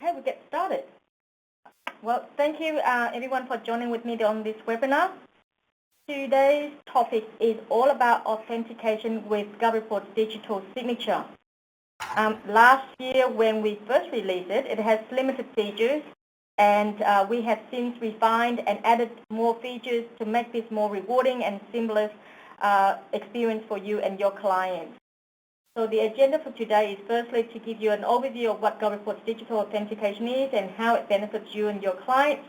Okay, we get started. Well, thank you everyone for joining with me on this webinar. Today's topic is all about authentication with GovReports digital signature. Last year when we first released it, it has limited features, and we have since refined and added more features to make this more rewarding and seamless experience for you and your clients. So the agenda for today is firstly to give you an overview of what GovReports digital authentication is and how it benefits you and your clients.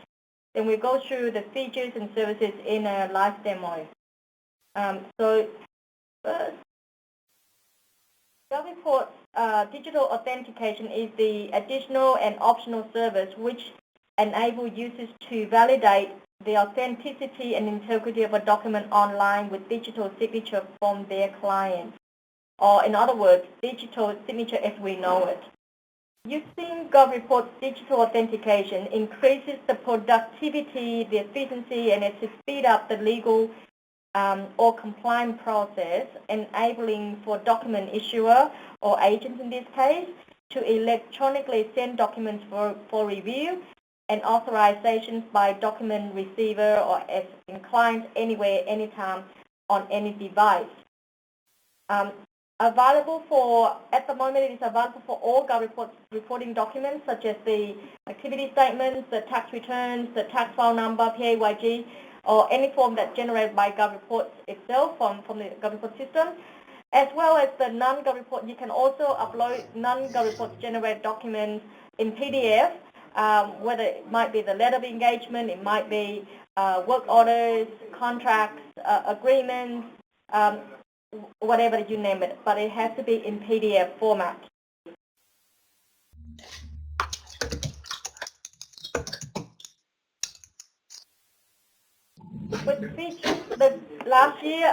Then we'll go through the features and services in a live demo. So first, GovReports digital authentication is the additional and optional service which enable users to validate the authenticity and integrity of a document online with digital signature from their clients. Or in other words, digital signature as we know it. Using GovReports digital authentication increases the productivity, the efficiency, and it to speed up the legal or compliance process, enabling for document issuer or agents in this case to electronically send documents for review and authorizations by document receiver or as in clients anywhere, anytime, on any device. Available for, at the moment it is available for all GovReports reporting documents such as the activity statements, the tax returns, the tax file number, PAYG, or any form that's generated by GovReports itself from the GovReports system, as well as the non-GovReport. You can also upload non-GovReports generated documents in PDF, whether it might be the letter of engagement, it might be work orders, contracts, agreements, whatever you name it, but it has to be in PDF format. With features, last year,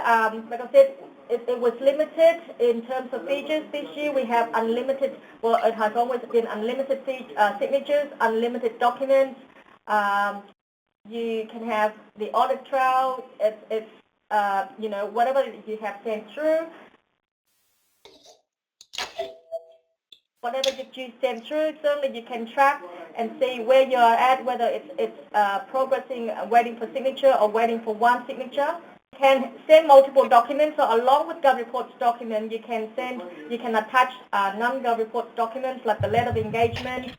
like I said, it was limited in terms of features. This year we have unlimited, well, it has always been unlimited signatures, unlimited documents. You can have the audit trail. It's you know, whatever you have sent through, whatever you send through, certainly you can track and see where you are at, whether it's progressing, waiting for signature or waiting for one signature. You can send multiple documents. So along with GovReports document, you can attach non-GovReports documents like the letter of engagement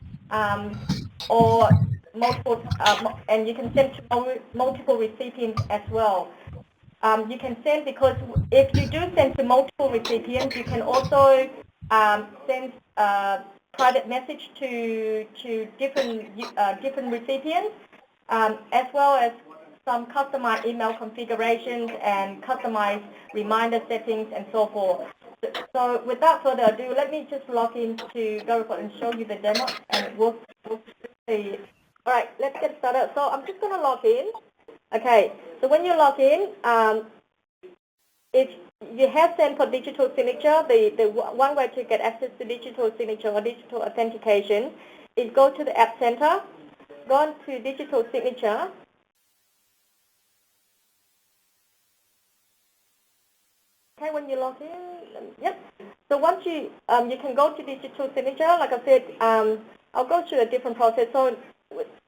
or multiple, and you can send to multiple recipients as well. You can send, because if you do send to multiple recipients, you can also send private message to different recipients, as well as some customized email configurations and customized reminder settings and so forth. So without further ado, let me just log into GovReports and show you the demo, and we'll see. All right, let's get started. So I'm just going to log in. Okay, so when you log in, if you have sent for digital signature, the one way to get access to digital signature or digital authentication is go to the App Center, go on to digital signature. Okay, when you log in, yep. So once you can go to digital signature. Like I said, I'll go through a different process. So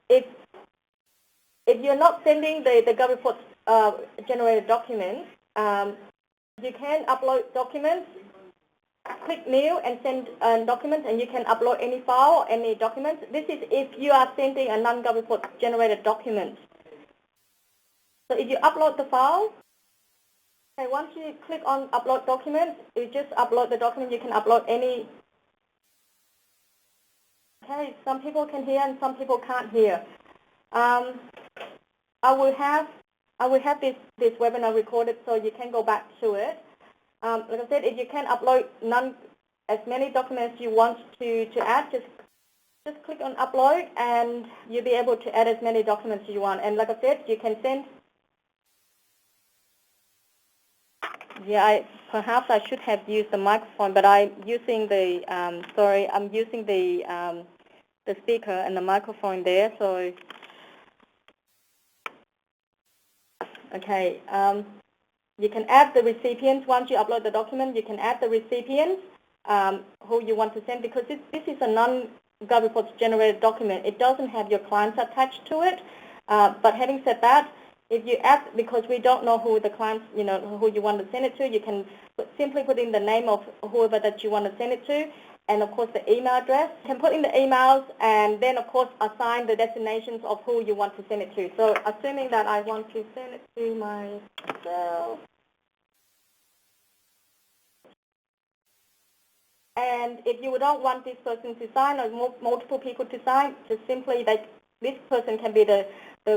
if you're not sending the GovReports generated documents, you can upload documents, click new and send documents, and you can upload any file or any documents. This is if you are sending a non-GovReports generated document. So if you upload the file, okay, once you click on upload documents, you just upload the document. You can upload any. Okay, some people can hear and some people can't hear. I will have this webinar recorded, so you can go back to it. Like I said, if you can upload as many documents you want to add, just click on upload, and you'll be able to add as many documents you want. And like I said, you can send. Yeah, perhaps I should have used the microphone, but I'm using the I'm using the speaker and the microphone there. So. Okay, you can add the recipients. Once you upload the document, you can add the recipients who you want to send, because this is a GovReports generated document, it doesn't have your clients attached to it. But having said that, if you add, because we don't know who the clients, who you want to send it to, you can simply put in the name of whoever that you want to send it to, and of course the email address. You can put in the emails and then of course assign the destinations of who you want to send it to. So assuming that I want to send it to myself, and if you don't want this person to sign or multiple people to sign, just simply like this person can be the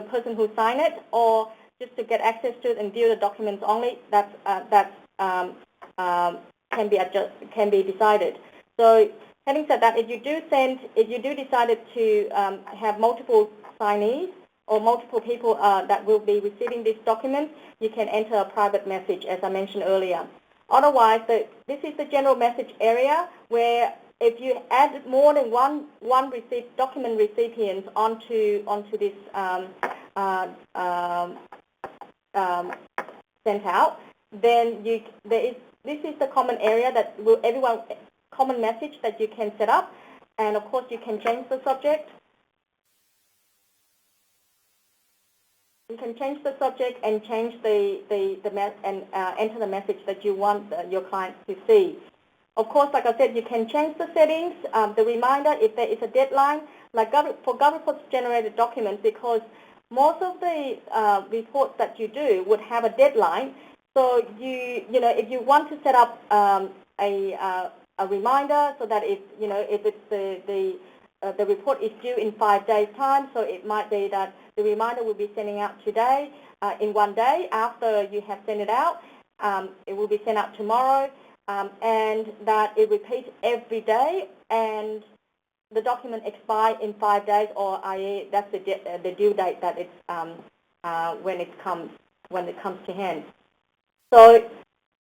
person who signed it, or just to get access to it and view the documents only. Can be decided. So having said that, if you do decide to have multiple signees or multiple people that will be receiving this document, you can enter a private message, as I mentioned earlier. Otherwise, this is the general message area where if you add more than one document recipient onto this sent out, then this is the common area that common message that you can set up, and of course you can change the subject. You can change the subject and change enter the message that you want your clients to see. Of course, like I said, you can change the settings, the reminder if there is a deadline, like for GovReports generated documents, because most of the reports that you do would have a deadline. So if you want to set up a reminder so that if it's the report is due in 5 days' time, so it might be that the reminder will be sending out today, in 1 day after you have sent it out. It will be sent out tomorrow, and that it repeats every day, and the document expires in 5 days, or i.e. that's the due date that it's when it comes to hand. So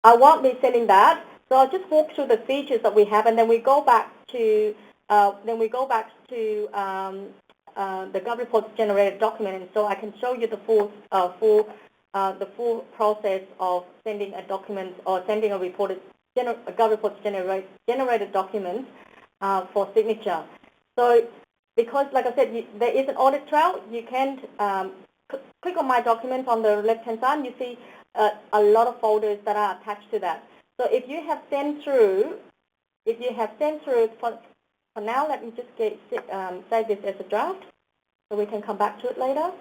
I won't be sending that. So I'll just walk through the features that we have, and then we go back to the GovReports generated document, and so I can show you the full process of sending a document or sending a GovReports generated document for signature. So because, like I said, there is an audit trail, you can click on My Documents on the left-hand side. You see a lot of folders that are attached to that. So if you have sent through, for now, let me just save this as a draft so we can come back to it later.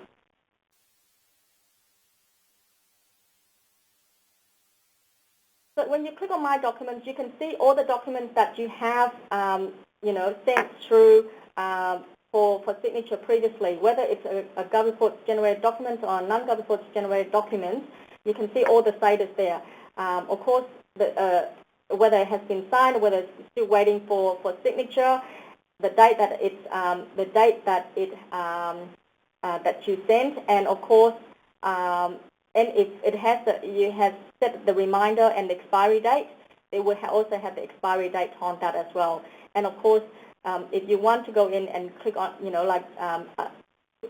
So when you click on My Documents, you can see all the documents that you have, sent through for signature previously, whether it's a GovReports generated document or a non-GovReports generated document. You can see all the status there. Of course, whether it has been signed or whether it's still waiting for signature, the date that that you sent, and of course, and if it has you have set the reminder and the expiry date, it will also have the expiry date on that as well. And of course, if you want to go in and click on,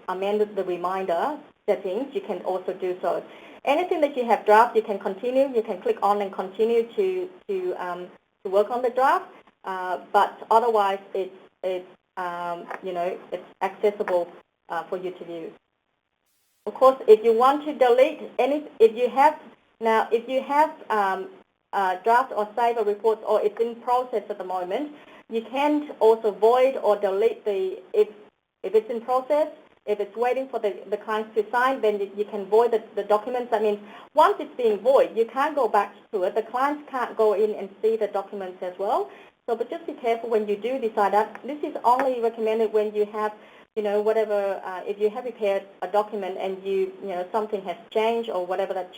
amend the reminder settings, you can also do so. Anything that you have draft, you can continue. You can click on and continue to work on the draft. But otherwise, it's accessible for you to view. Of course, if you want to delete if you have draft or save a report, or it's in process at the moment, you can also void or delete if it's in process. If it's waiting for the clients to sign, then you can void the documents. That means once it's being void, you can't go back to it. The clients can't go in and see the documents as well. So, but just be careful when you do decide that. This is only recommended when you have, whatever, if you have prepared a document and something has changed or whatever that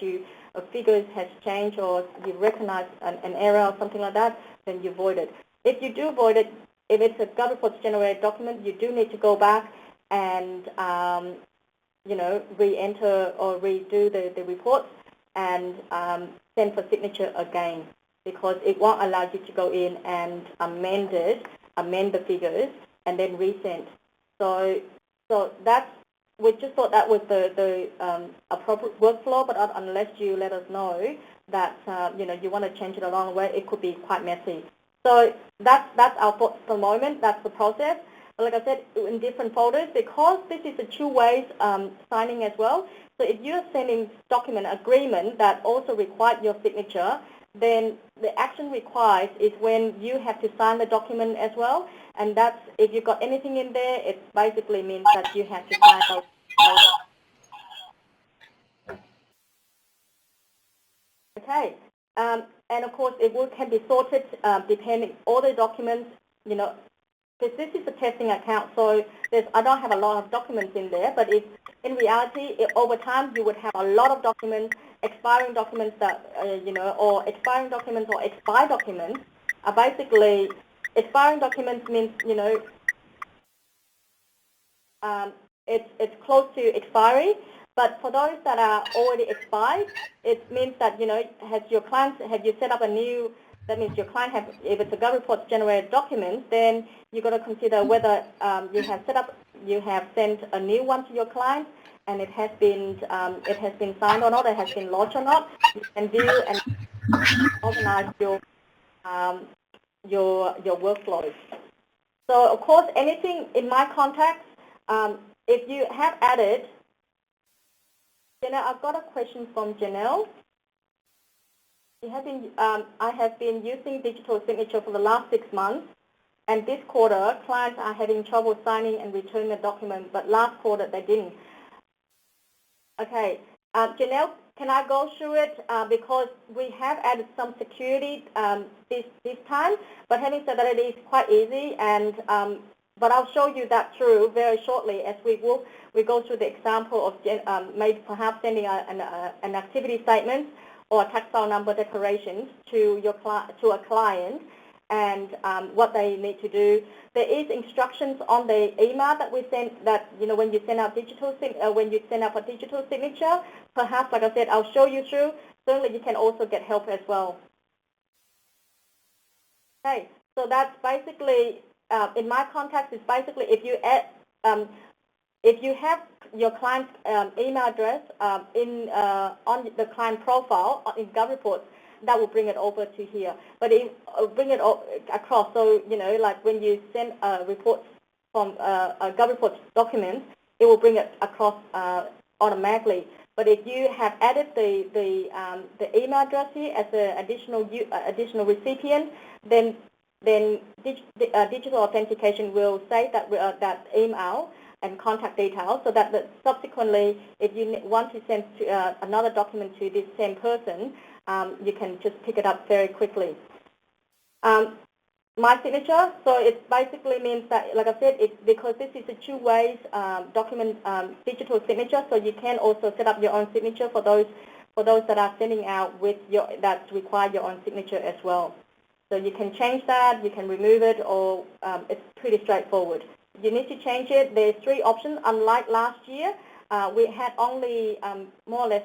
figures has changed, or you recognize an error or something like that, then you void it. If you do void it, if it's a GovReports generated document, you do need to go back and re-enter or redo the reports and send for signature again, because it won't allow you to go in and amend the figures and then resend. So that's, we just thought that was the appropriate workflow, but unless you let us know that you want to change it along the way, it could be quite messy. So that's our thoughts for the moment. That's the process. But like I said, in different folders, because this is a two-way signing as well. So if you're sending document agreement that also requires your signature, then the action required is when you have to sign the document as well. And that's, if you've got anything in there, it basically means that you have to sign those. Okay. And of course, it can be sorted depending all the documents, because this is a testing account, so I don't have a lot of documents in there, but in reality, over time, you would have a lot of documents, expiring documents that, or expiring documents or expired documents. Basically, expiring documents means, it's close to expiry. But for those that are already expired, it means that, have you set up a new, that means your client if it's a GovReports generated document, then you've got to consider whether you have sent a new one to your client and it has been signed or not, it has been lodged or not. You can view and organize your workflows. So of course, anything in my contacts, if you have added, I've got a question from Janelle. I have been using digital signature for the last 6 months, and this quarter, clients are having trouble signing and returning the document, but last quarter they didn't. Okay, Janelle, can I go through it because we have added some security this time, but having said that, it is quite easy, and but I'll show you that through very shortly as we go through the example of maybe perhaps sending an activity statement or a tax file number declarations to a client, and what they need to do. There is instructions on the email that we send that, when you send out when you send out a digital signature, perhaps, like I said, I'll show you through. Certainly you can also get help as well. Okay, so that's basically, in my contacts, is basically if you have your client's email address on the client profile in GovReports, that will bring it over to here. But bring it across. So, like when you send reports from a GovReports document, it will bring it across automatically. But if you have added the email address here as an additional recipient, then digital authentication will save that email and contact details, so that subsequently, if you want to send another document to this same person, you can just pick it up very quickly. My signature, so it basically means that, like I said, because this is a two-way document digital signature, so you can also set up your own signature for those that are sending out that require your own signature as well. So you can change that, you can remove it, or it's pretty straightforward. You need to change it. There's 3 options. Unlike last year, we had only more or less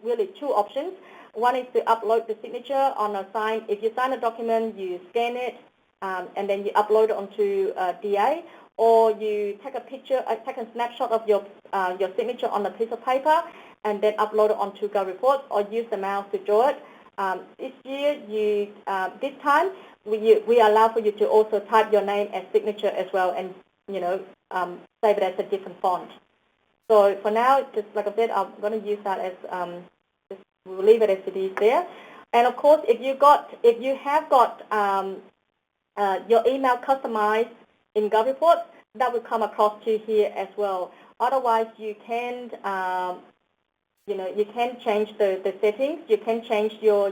really 2 options. One is to upload the signature on a sign. If you sign a document, you scan it, and then you upload it onto DA, or you take a picture, take a snapshot of your signature on a piece of paper, and then upload it onto GovReports, or use the mouse to draw it. This time, we allow for you to also type your name as signature as well, and save it as a different font. So for now, just like I said, I'm going to use that as we'll leave it as it is there. And of course, if you have got your email customized in GovReports, that will come across to here as well. Otherwise, you can you can change the settings. You can change your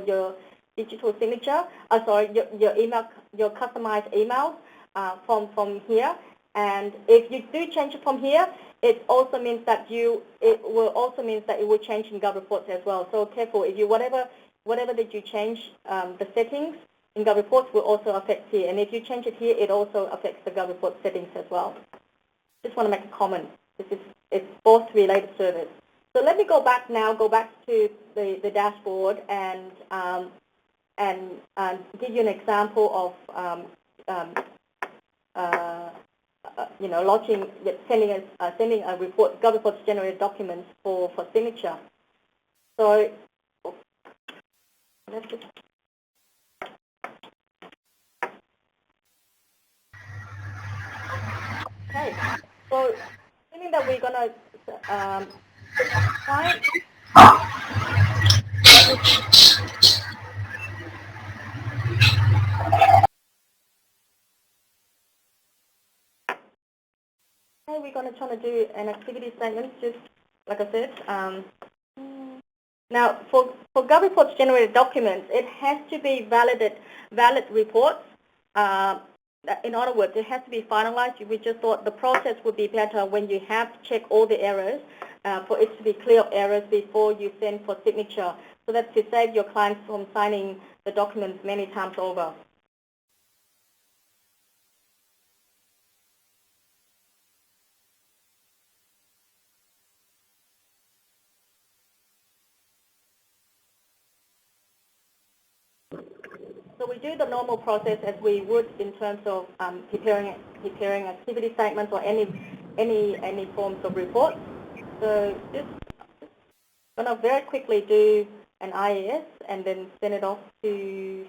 digital signature. Your email, your customized emails from here. And if you do change it from here, it also means that it will change in GovReports as well. So careful, if you whatever that you change the settings in GovReports will also affect here. And if you change it here, it also affects the GovReports settings as well. Just want to make a comment. It's both related service. So let me go back to the dashboard and give you an example of sending a report, GovReports generated documents for signature. So let's just Okay. So, assuming that we're going to find we're going to try to do an activity statement, just like I said. Now, for GovReports generated documents, it has to be valid reports. In other words, it has to be finalized. We just thought the process would be better when you have to check all the errors for it to be clear of errors before you send for signature. So that's to save your clients from signing the documents many times over. So we do the normal process as we would in terms of preparing activity statements or any forms of reports. So just going to very quickly do an IAS and then send it off to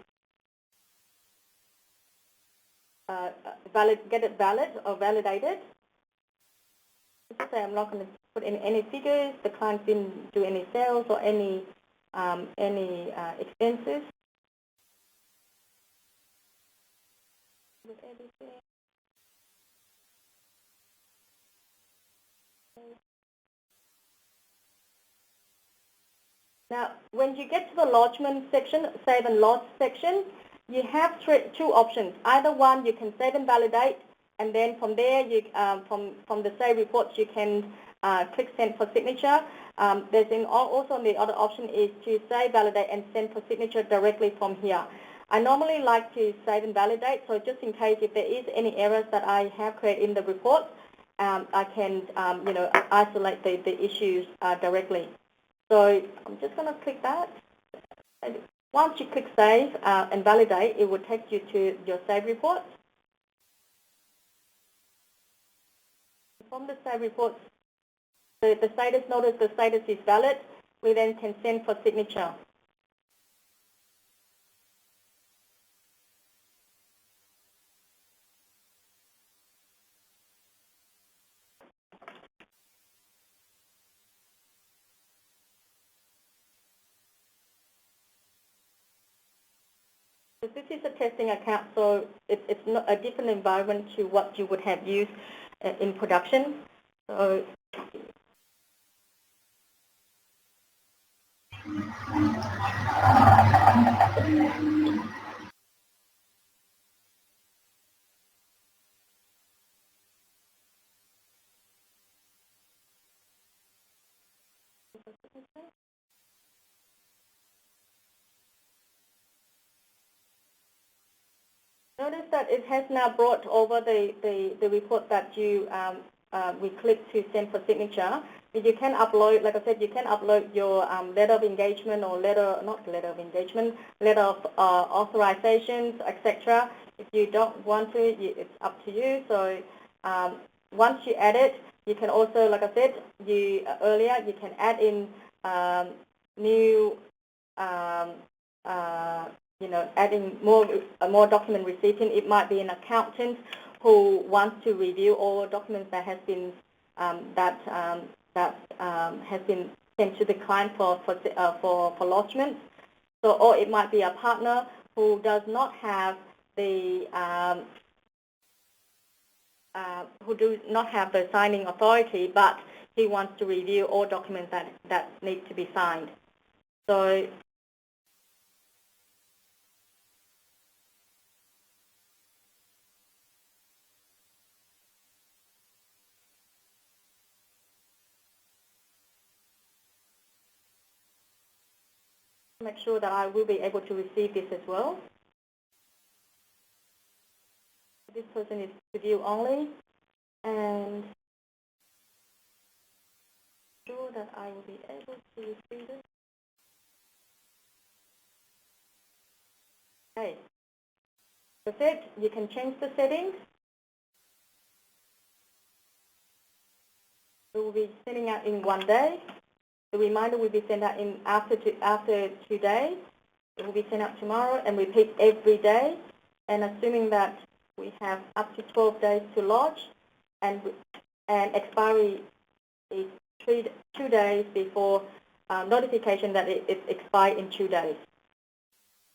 get it valid or validated. Just say I'm not going to put in any figures. The client didn't do any sales or any expenses. With everything. Now, when you get to the lodgement section, save and lodge section, you have two options. Either one, you can save and validate, and then from there, you from the save reports, you can click send for signature. Also the other option is to save, validate, and send for signature directly from here. I normally like to save and validate, so just in case if there is any errors that I have created in the report, I can isolate the issues directly. So I'm just going to click that. Once you click save and validate, it will take you to your save report. From the save reports, the status notice, the status is valid. We then can send for signature. This is a testing account, so it's not a different environment to what you would have used in production. So notice that it has now brought over the report that we clicked to send for signature. You can upload, like I said, you can upload your letter of engagement or letter of authorizations, etc. If you don't want to, it's up to you. So once you add it, you can also, like I said earlier, you can add in new adding more document recipient. It might be an accountant who wants to review all documents that has been has been sent to the client for lodgement. So, or it might be a partner who does not have the signing authority, but he wants to review all documents that need to be signed. So make sure that I will be able to receive this as well. This person is to view only, and sure that I will be able to receive it. Okay. That's it. You can change the settings. We will be sending out in 1 day. The reminder will be sent out in after 2 days. It will be sent out tomorrow and repeat every day. And assuming that we have up to 12 days to lodge, and expiry is 2 days before notification that it's expired in 2 days.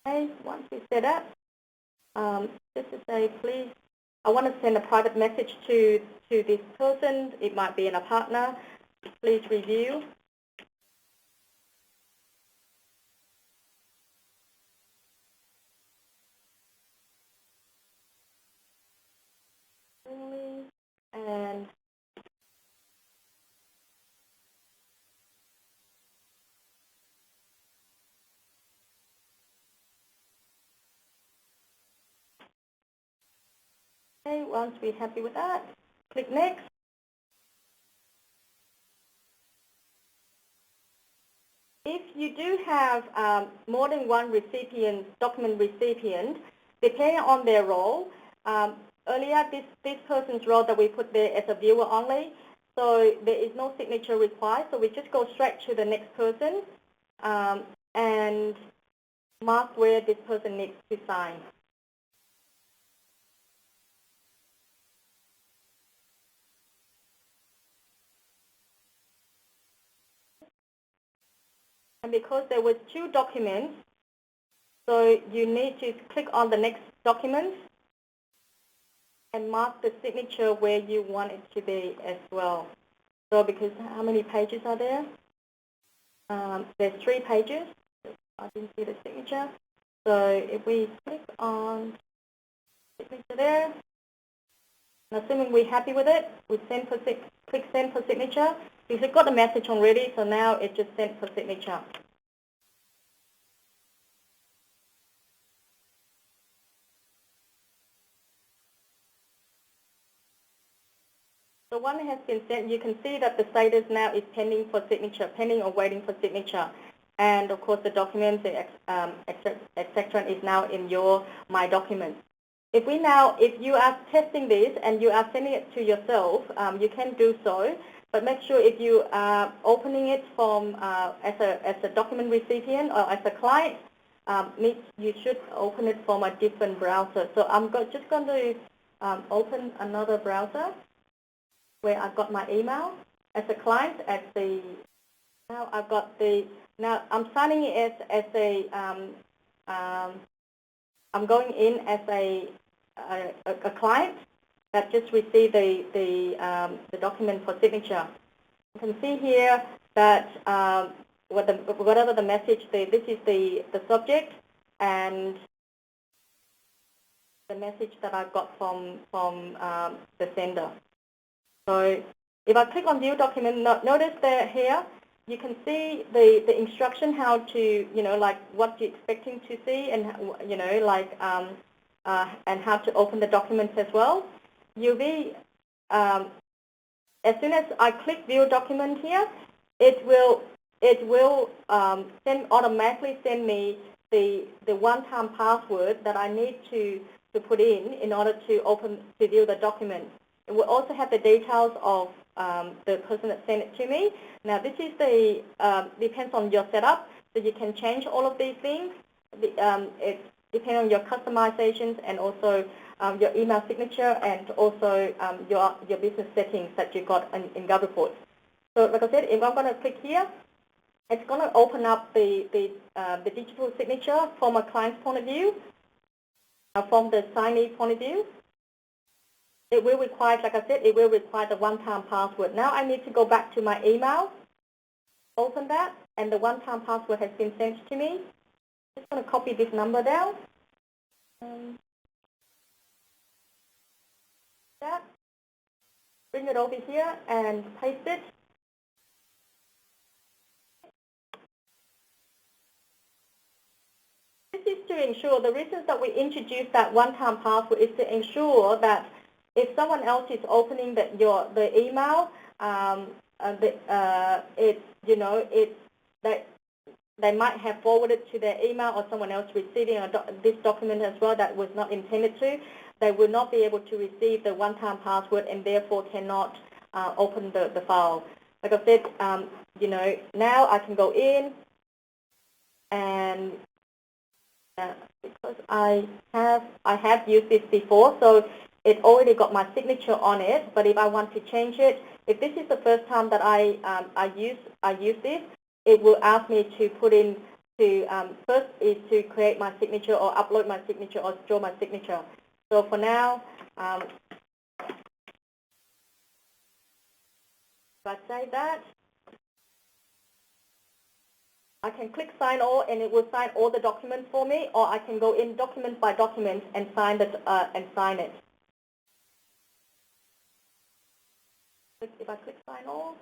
Okay, once we set up, just to say, please, I want to send a private message to this person. It might be a partner. Please review. And okay, once we're happy with that, click next. If you do have more than one document recipient, depending on their role, earlier this person's role that we put there as a viewer only, so there is no signature required, so we just go straight to the next person and mark where this person needs to sign. And because there was 2 documents, so you need to click on the next document and mark the signature where you want it to be as well. So because how many pages are there? There's 3 pages. I didn't see the signature. So if we click on signature there, and assuming we're happy with it, we click send for signature. Because it got the message already, so now it just sent for signature. So one has been sent. You can see that the status now is pending for signature, pending or waiting for signature. And of course, the documents, etc., is now in your My Documents. If you are testing this and you are sending it to yourself, you can do so. But make sure if you are opening it from as a document recipient or as a client, you should open it from a different browser. So I'm just going to open another browser where I've got my email as a client. Now I've got now I'm signing it as a I'm going in as a client that just received the document for signature. You can see here that whatever the message, this is the subject and the message that I got from the sender. So if I click on View Document, notice that here you can see the instruction how to, like what you're expecting to see, and and how to open the documents as well. You'll be as soon as I click View Document here, it will automatically send me the one-time password that I need to put in order to view the document. It will also have the details of the person that sent it to me. Now this is depends on your setup, so you can change all of these things. It depends on your customizations and also your email signature and also your business settings that you got in GovReports. So like I said, if I'm going to click here, it's going to open up the digital signature from a client's point of view, from the signee point of view. It will require, like I said, it will require the one-time password. Now I need to go back to my email, open that, and the one-time password has been sent to me. I'm just going to copy this number down. Bring it over here and paste it. This is to ensure, the reasons that we introduced that one-time password is to ensure that if someone else is opening the email, they might have forwarded to their email, or someone else receiving this document as well that was not intended to. They will not be able to receive the one-time password and therefore cannot open the file. Like I said, now I can go in and because I have used this before, so it already got my signature on it. But if I want to change it, if this is the first time that I use this, it will ask me to put in first is to create my signature or upload my signature or store my signature. So for now, if I say that, I can click sign all and it will sign all the documents for me, or I can go in document by document and sign it. If I click sign all,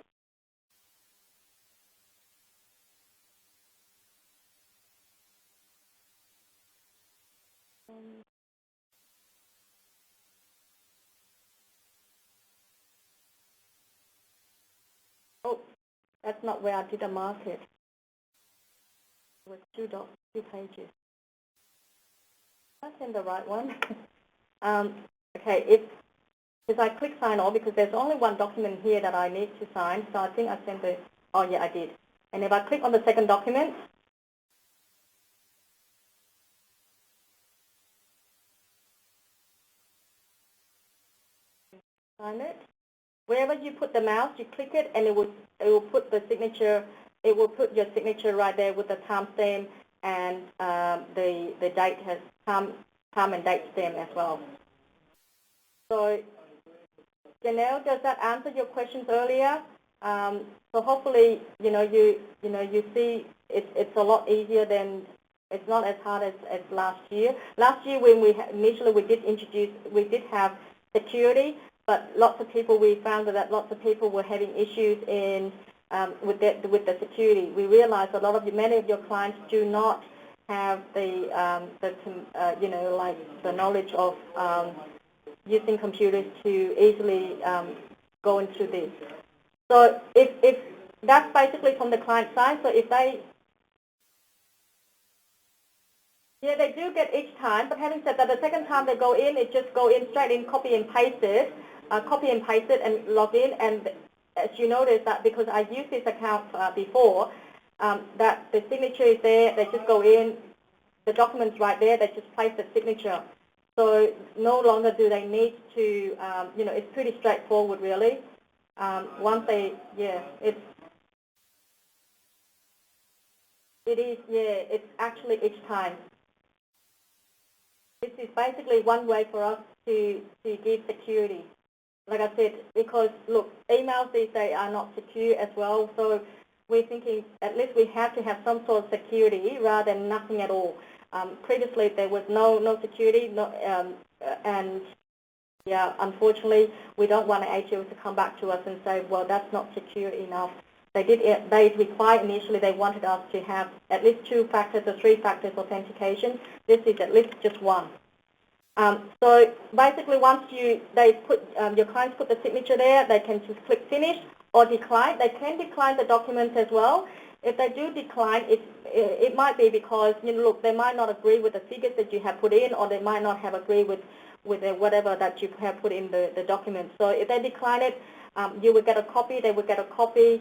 oh, that's not where I did a mark it. It was two pages. That's in the right one. Okay, if I click sign all, because there's only one document here that I need to sign, so I think I sent the, oh yeah, I did. And if I click on the second document, sign it. Wherever you put the mouse, you click it, and it will put the signature. It will put your signature right there with the timestamp and the date has time and date stamp as well. So, Janelle, does that answer your questions earlier? So hopefully, you see it's a lot easier than, it's not as hard as last year. Last year when initially we did have security, but we found that lots of people were having issues with the security. We realized many of your clients do not have the knowledge of using computers to easily go into this. So if that's basically from the client side. So if they do get each time, but having said that, the second time they go in, it just go in straight in, copy and paste it and log in. And as you notice that because I used this account before, that the signature is there, they just go in, the document's right there, they just place the signature. So no longer do they need to, it's pretty straightforward really. Once they, it's actually each time. This is basically one way for us to give security. Like I said, because look, emails these days are not secure as well, so we're thinking at least we have to have some sort of security rather than nothing at all. Previously there was no security, and unfortunately we don't want the ATO to come back to us and say, well, that's not secure enough. They required initially, they wanted us to have at least 2 factors or 3 factors authentication. This is at least just 1. So basically, once your clients put the signature there, they can just click finish or decline. They can decline the document as well. If they do decline, it might be because look, they might not agree with the figures that you have put in, or they might not have agreed with whatever that you have put in the document. So if they decline it, you will get a copy. They will get a copy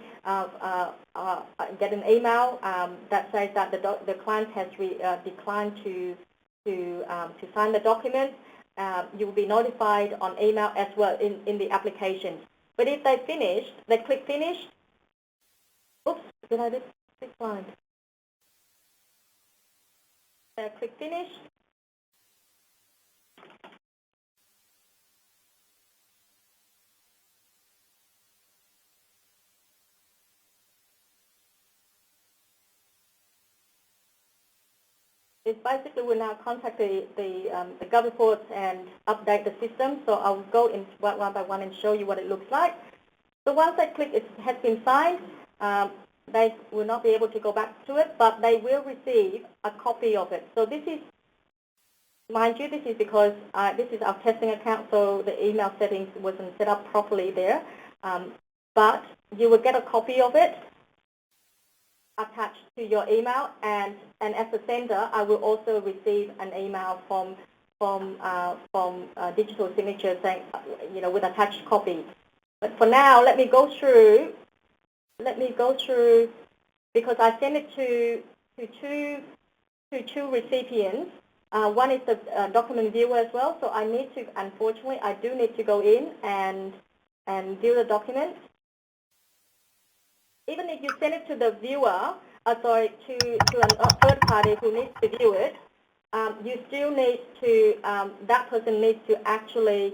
get an email that says that the client has declined to sign the document. You will be notified on email as well in the application. But if they finish, they click finish. Oops, did I just click fine? Click finish. It's basically we now contact the GovReports and update the system. So I'll go in one by one and show you what it looks like. So once they click it has been signed, they will not be able to go back to it, but they will receive a copy of it. So this is, mind you, this is because this is our testing account, so the email settings wasn't set up properly there. But you will get a copy of it attached to your email, and as a sender, I will also receive an email from Digital Signature saying, with attached copy. But for now, let me go through because I sent it to two recipients. One is the document viewer as well. So I need to, unfortunately, I do need to go in and view the document. Even if you send it to the viewer, to a third party who needs to view it, you still need to, that person needs to actually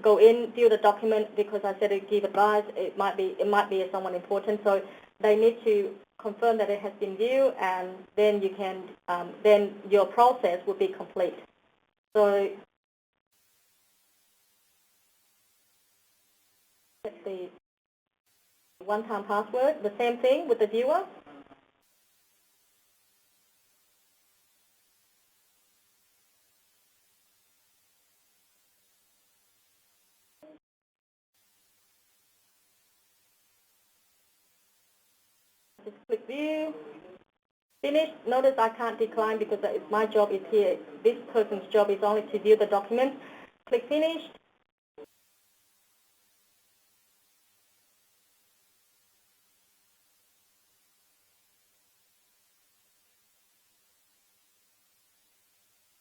go in, view the document, because I said to give advice. It might be someone important, so they need to confirm that it has been viewed, and then you can, then your process will be complete. So set the one-time password. The same thing with the viewer. Just click view. Finish. Notice I can't decline because my job is here. This person's job is only to view the document. Click finish.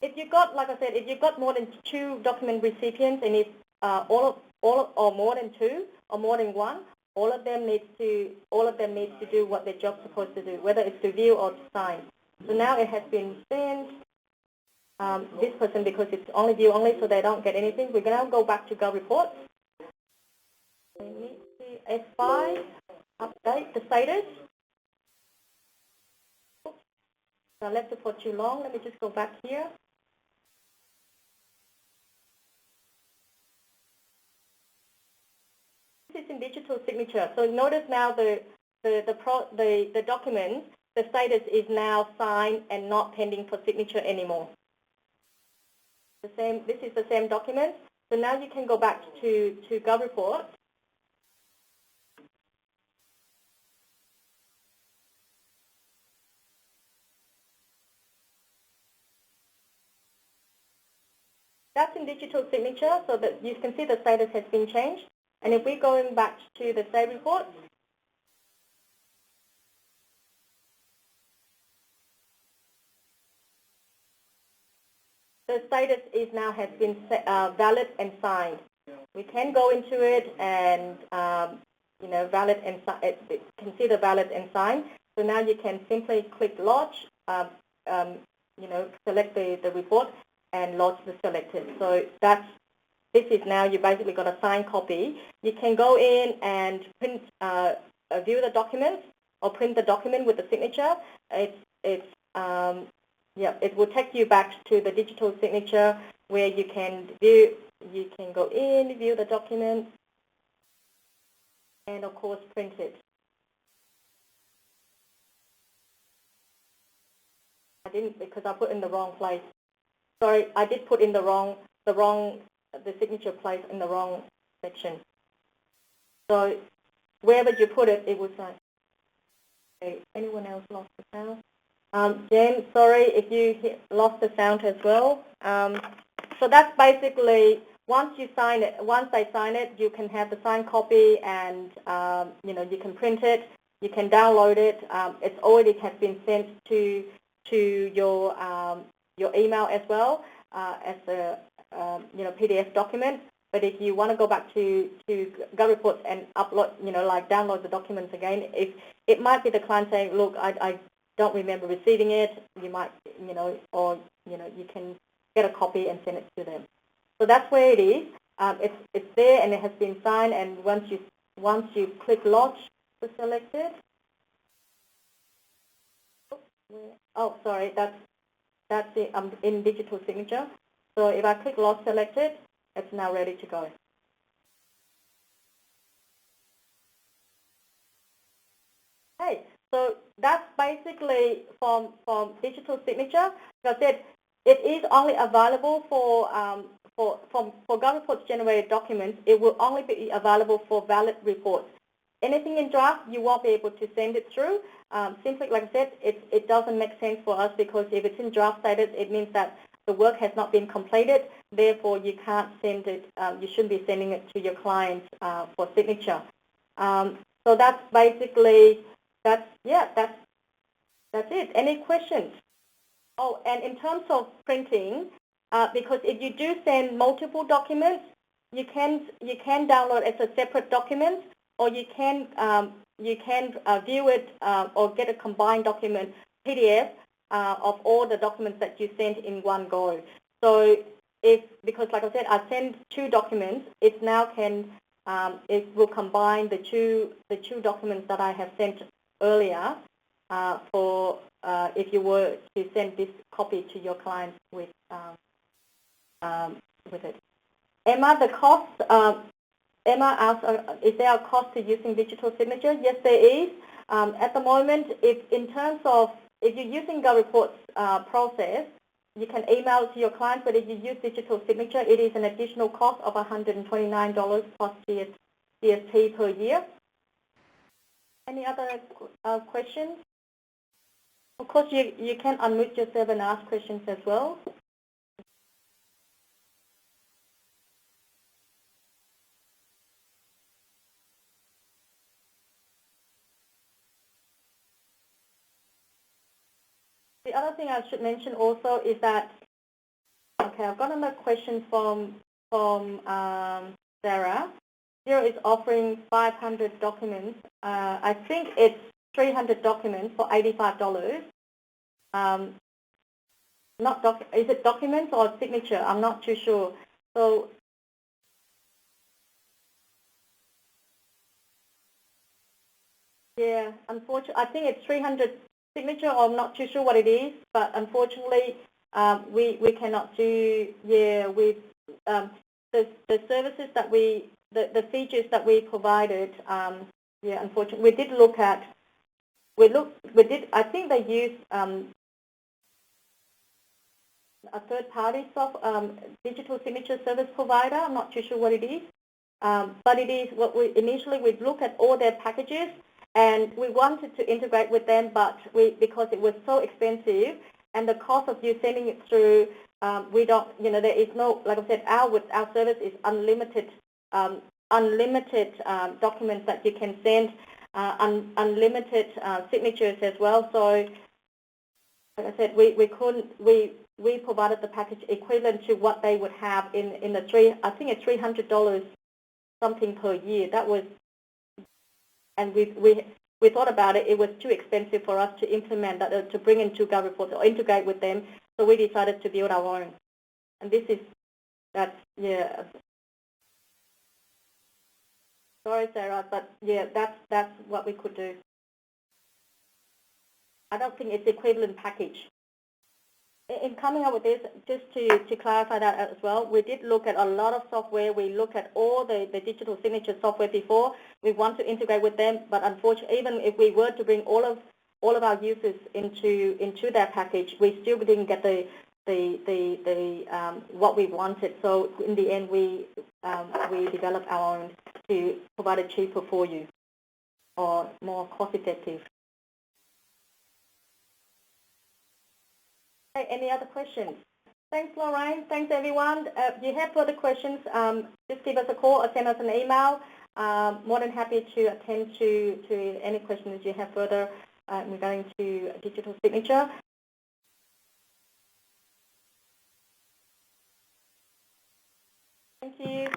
If you got, like I said, if you've got more than 2 document recipients, and it's all or more than 2 or more than 1, all of them needs to do what their job's supposed to do, whether it's to view or to sign. So now it has been sent. This person, because it's only view only, so they don't get anything. We're going to go back to GovReports. We need to S5 update the status. Oops. I left it for too long. Let me just go back here. This is in digital signature. So notice now the document, the status is now signed and not pending for signature anymore. This is the same document. So now you can go back to GovReports. That's in digital signature, so that you can see the status has been changed. And if we're going back to the save reports, the status is now has been valid and signed. We can go into it and valid and consider valid and signed. So now you can simply click lodge, select the report and lodge the selected. So this is now you basically got a signed copy. You can go in and print, view the document or print the document with the signature. It will take you back to the digital signature where you can view. You can go in, view the document, and of course print it. I didn't, because I put in the wrong place. Sorry, I did put in the signature place in the wrong section. So wherever you put it, it will say. Okay, anyone else lost the sound? Jen, sorry if you lost the sound as well. So that's basically once they sign it, you can have the signed copy, and you can print it, you can download it. It's already has been sent to your email as well as a PDF document. But if you want to go back to GovReports and upload, download the documents again, if it might be the client saying, look, I don't remember receiving it, you might, you can get a copy and send it to them. So that's where it is. It's there and it has been signed. And once you click lodge to select it. Oh, sorry, that's in digital signature. So if I click lodge selected, it's now ready to go. Okay, so that's basically from digital signature. Like I said, it is only available for GovReports generated documents. It will only be available for valid reports. Anything in draft, you won't be able to send it through. Simply, like I said, it doesn't make sense for us, because if it's in draft status, it means that the work has not been completed. Therefore, you can't send it. You shouldn't be sending it to your clients for signature. So that's basically that's it. Any questions? Oh, and in terms of printing, because if you do send multiple documents, you can download as a separate document, or you can view it or get a combined document PDF of all the documents that you sent in one go. So because like I said, I sent 2 documents, it now can it will combine the two documents that I have sent earlier for if you were to send this copy to your clients with it. Emma, the cost. Emma asked, is there a cost to using digital signature? Yes, there is. At the moment, if you're using GovReports process, you can email to your clients, but if you use digital signature, it is an additional cost of $129 plus GST per year. Any other questions? Of course, you can unmute yourself and ask questions as well. The other thing I should mention also is that, okay, I've got another question from Sarah. Xero is offering 500 documents. I think it's 300 documents for $85. Is it documents or signature? I'm not too sure. So yeah, unfortunately, I think it's 300 signature, or I'm not too sure what it is, but unfortunately, we cannot do. Yeah, with the services that the features that we provided. Yeah, unfortunately, we did look at. I think they used a third-party digital signature service provider. I'm not too sure what it is, but it is what initially we'd look at all their packages, and we wanted to integrate with them, but because it was so expensive and the cost of you sending it through, we don't. There is no, like I said, our service is unlimited, documents that you can send, unlimited signatures as well. So, like I said, we provided the package equivalent to what they would have in the I think it's $300 something per year. That was, and we thought about it. It was too expensive for us to implement that, to bring into GovReports or integrate with them. So we decided to build our own. And yeah. Sorry, Sarah, but yeah, that's what we could do. I don't think it's equivalent package. In coming up with this, just to clarify that as well, we did look at a lot of software. We looked at all the digital signature software before. We want to integrate with them, but unfortunately, even if we were to bring all of our users into that package, we still didn't get the what we wanted. So in the end, we developed our own to provide it cheaper for you or more cost-effective. Any other questions? Thanks, Lorraine. Thanks, everyone. If you have further questions, just give us a call or send us an email. More than happy to attend to any questions you have further regarding to digital signature. Thank you.